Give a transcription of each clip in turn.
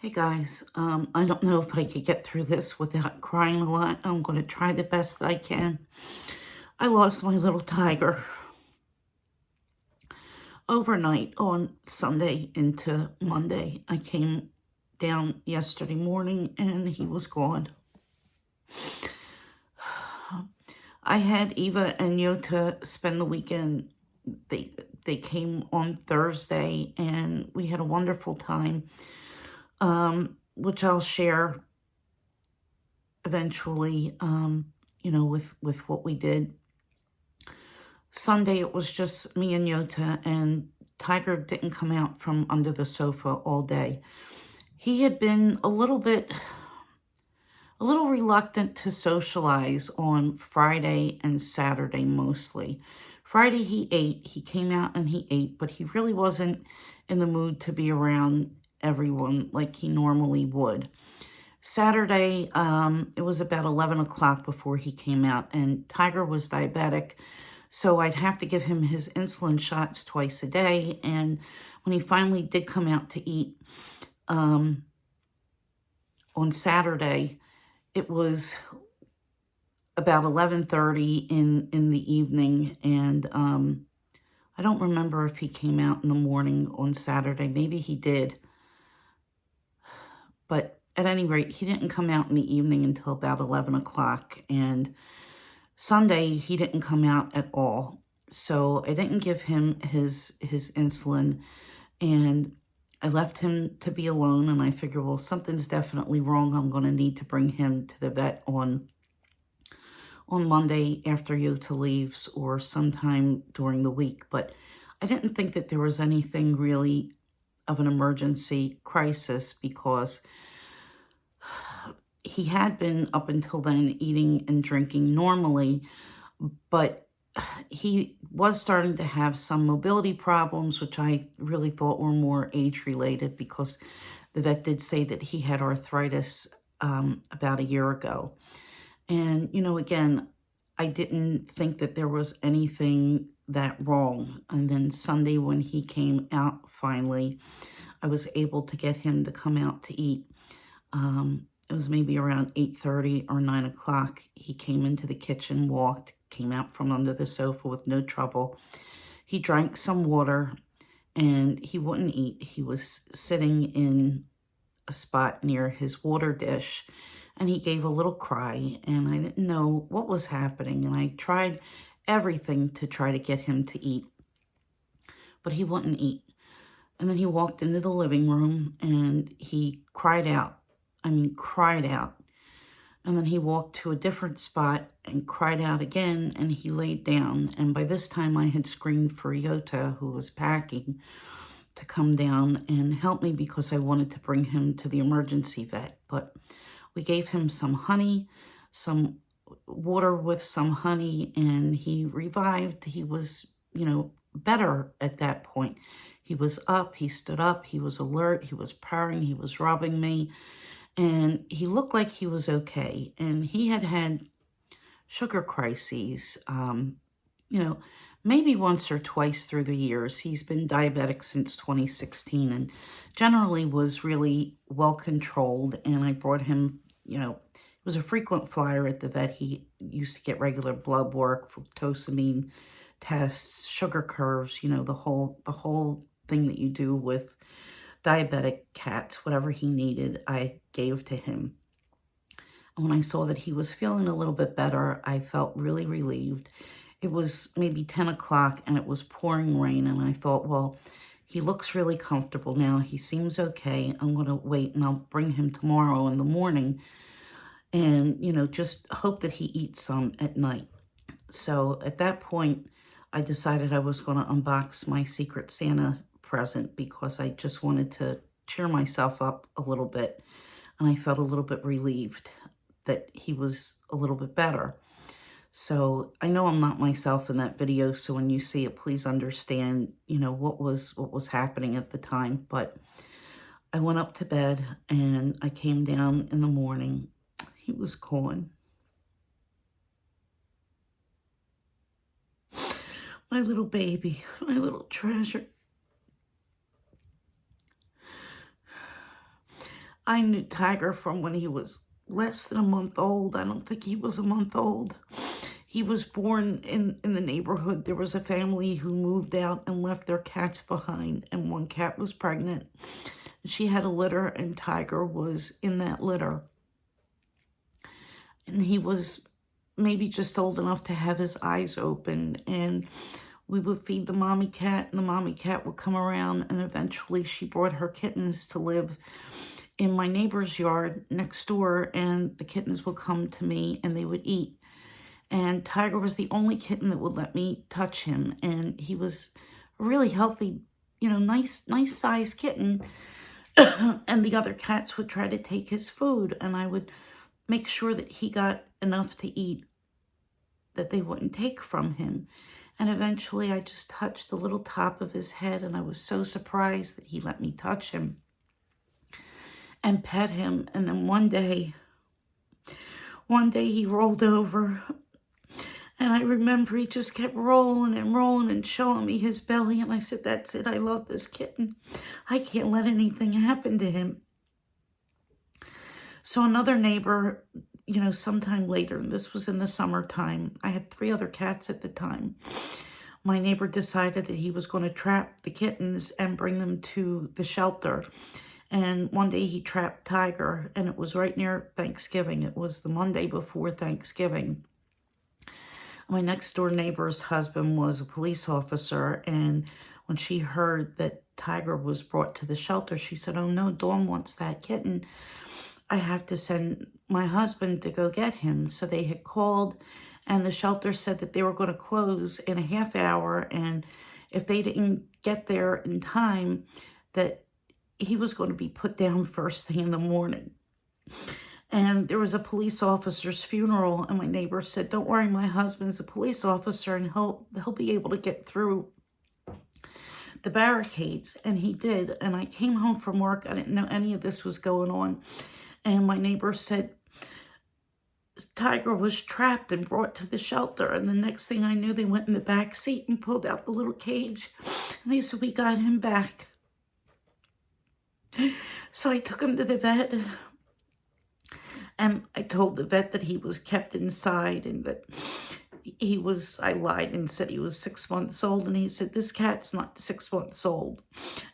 Hey guys, I don't know if I could get through this without crying a lot. I'm going to try the best that I can. I lost my little tiger overnight on Sunday into Monday. I came down yesterday morning and he was gone. I had Eva and Yota spend the weekend. They they came on Thursday and we had a wonderful time, which I'll share eventually, with what we did. Sunday, it was just me and Yota, and Tiger didn't come out from under the sofa all day. He had been a little reluctant to socialize on Friday and Saturday mostly. Friday he came out and he ate, but he really wasn't in the mood to be around everyone like he normally would. Saturday, it was about 11 o'clock before he came out, and Tiger was diabetic, so I'd have to give him his insulin shots twice a day. And when he finally did come out to eat on Saturday, it was about 11:30 in the evening, and I don't remember if he came out in the morning on Saturday. Maybe he did, but at any rate, he didn't come out in the evening until about 11 o'clock, and Sunday he didn't come out at all. So I didn't give him his insulin, and I left him to be alone, and I figured, well, something's definitely wrong. I'm going to need to bring him to the vet on Monday after Yota leaves or sometime during the week. But I didn't think that there was anything really of an emergency crisis because he had been up until then eating and drinking normally, but he was starting to have some mobility problems, which I really thought were more age-related because the vet did say that he had arthritis about a year ago. And, again, I didn't think that there was anything that wrong. And then Sunday when he came out finally, I was able to get him to come out to eat. It was maybe around 8:30 or 9 o'clock. He came into the kitchen, walked, came out from under the sofa with no trouble. He drank some water and he wouldn't eat. He was sitting in a spot near his water dish and he gave a little cry, and I didn't know what was happening, and I tried everything to try to get him to eat, but he wouldn't eat. And then he walked into the living room and he cried out. I mean, cried out. And then he walked to a different spot and cried out again, and he laid down. And by this time I had screamed for Yota, who was packing, to come down and help me because I wanted to bring him to the emergency vet. But we gave him some honey, some water with some honey, and he revived. He was, better at that point. He was up, he stood up, he was alert, he was purring, he was rubbing me, and he looked like he was okay. And he had had sugar crises, maybe once or twice through the years. He's been diabetic since 2016 and generally was really well controlled. And I brought him, he was a frequent flyer at the vet. He used to get regular blood work, fructosamine tests, sugar curves, the whole thing that you do with diabetic cats. Whatever he needed, I gave to him. And when I saw that he was feeling a little bit better, I felt really relieved. It was maybe 10 o'clock and it was pouring rain, and I thought, well, he looks really comfortable now. He seems okay. I'm going to wait and I'll bring him tomorrow in the morning and, just hope that he eats some at night. So at that point, I decided I was going to unbox my Secret Santa present because I just wanted to cheer myself up a little bit. And I felt a little bit relieved that he was a little bit better. So I know I'm not myself in that video, so when you see it, please understand, what was happening at the time. But I went up to bed and I came down in the morning. He was gone. My little baby, my little treasure. I knew Tiger from when he was less than a month old. I don't think he was a month old. He was born in the neighborhood. There was a family who moved out and left their cats behind, and one cat was pregnant. She had a litter, and Tiger was in that litter. And he was maybe just old enough to have his eyes open, and we would feed the mommy cat, and the mommy cat would come around, and eventually she brought her kittens to live in my neighbor's yard next door, and the kittens would come to me and they would eat. And Tiger was the only kitten that would let me touch him, and he was a really healthy, nice sized kitten. And the other cats would try to take his food, and I would make sure that he got enough to eat that they wouldn't take from him. And eventually I just touched the little top of his head, and I was so surprised that he let me touch him and pet him. And then one day he rolled over, and I remember he just kept rolling and rolling and showing me his belly. And I said, that's it. I love this kitten. I can't let anything happen to him. So another neighbor, sometime later, and this was in the summertime, I had 3 other cats at the time. My neighbor decided that he was going to trap the kittens and bring them to the shelter. And one day he trapped Tiger, and it was right near Thanksgiving. It was the Monday before Thanksgiving. My next door neighbor's husband was a police officer, and when she heard that Tiger was brought to the shelter, she said, oh no, Dawn wants that kitten. I have to send my husband to go get him. So they had called, and the shelter said that they were going to close in a half hour, and if they didn't get there in time, that he was going to be put down first thing in the morning. And there was a police officer's funeral, and my neighbor said, don't worry, my husband's a police officer, and he'll be able to get through the barricades. And he did. And I came home from work. I didn't know any of this was going on. And my neighbor said Tiger was trapped and brought to the shelter. And the next thing I knew, they went in the back seat and pulled out the little cage. And they said, we got him back. So I took him to the vet, and I told the vet that he was kept inside and that I lied and said he was 6 months old. And he said, this cat's not 6 months old.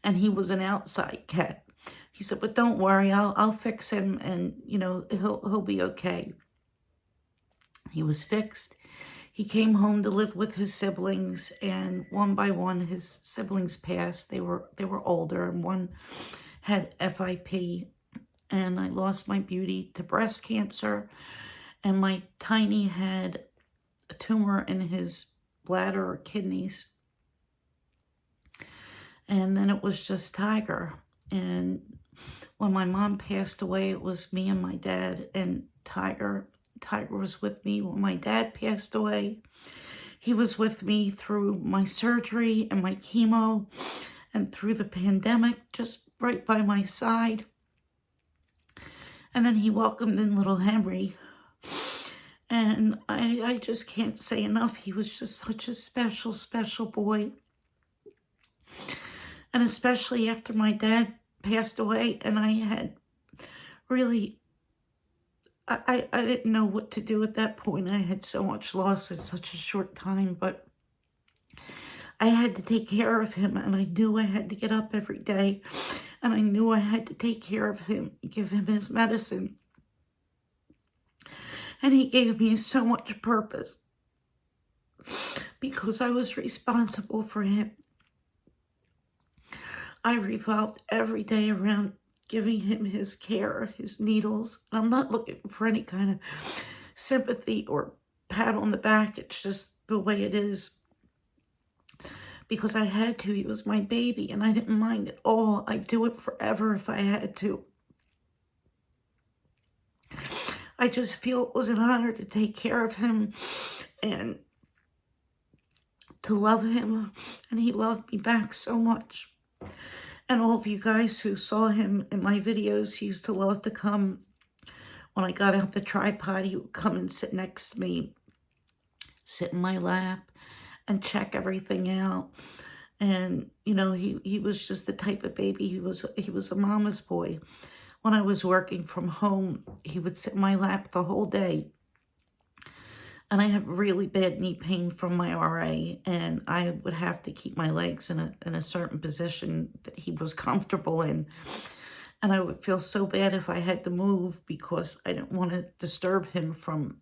And he was an outside cat. He said, but don't worry, I'll fix him, and, he'll be okay. He was fixed. He came home to live with his siblings, and one by one, his siblings passed. They were older, and one had FIP, and I lost my beauty to breast cancer, and my tiny had a tumor in his bladder or kidneys. And then it was just Tiger. And when my mom passed away, it was me and my dad and Tiger. Tiger was with me when my dad passed away. He was with me through my surgery and my chemo and through the pandemic, just right by my side. And then he welcomed in little Henry. And I just can't say enough. He was just such a special, special boy. And especially after my dad passed away, and I had really, I didn't know what to do at that point. I had so much loss in such a short time, but I had to take care of him, and I knew I had to get up every day, and I knew I had to take care of him, give him his medicine. And he gave me so much purpose because I was responsible for him. I revolved every day around giving him his care, his needles. I'm not looking for any kind of sympathy or pat on the back. It's just the way it is. Because I had to. He was my baby, and I didn't mind at all. I'd do it forever if I had to. I just feel it was an honor to take care of him and to love him. And he loved me back so much. And all of you guys who saw him in my videos, he used to love to come. When I got out the tripod, he would come and sit next to me, sit in my lap, and check everything out. And, he was just the type of baby. He was a mama's boy. when I was working from home, he would sit in my lap the whole day. And I have really bad knee pain from my RA, and I would have to keep my legs in a certain position that he was comfortable in. And I would feel so bad if I had to move because I didn't want to disturb him from,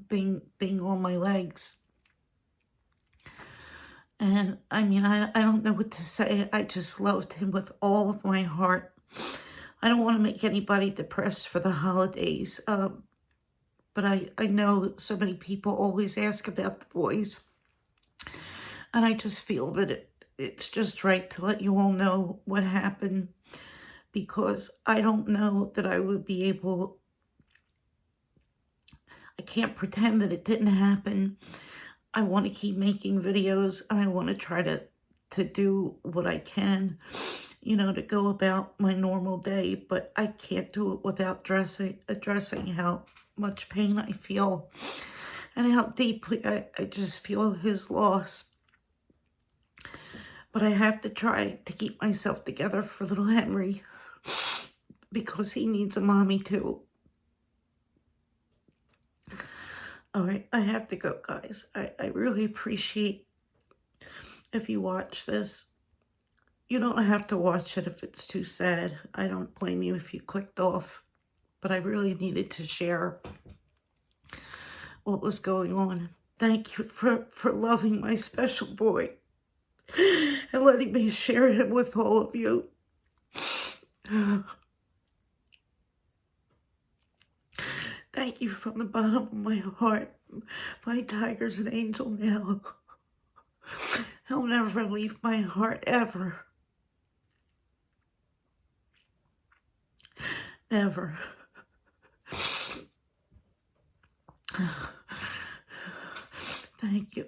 being on my legs. And I mean, I don't know what to say. I just loved him with all of my heart. I don't want to make anybody depressed for the holidays. But I know so many people always ask about the boys. And I just feel that it's just right to let you all know what happened, because I don't know that I would be able, I can't pretend that it didn't happen. I want to keep making videos, and I want to try to do what I can, to go about my normal day, but I can't do it without addressing how much pain I feel and how deeply I just feel his loss. But I have to try to keep myself together for little Henry, because he needs a mommy too. All right, I have to go, guys. I really appreciate if you watch this. You don't have to watch it if it's too sad. I don't blame you if you clicked off. But I really needed to share what was going on. Thank you for loving my special boy and letting me share him with all of you. Thank you from the bottom of my heart. My tiger's an angel now. He'll never leave my heart, ever. Never. Thank you.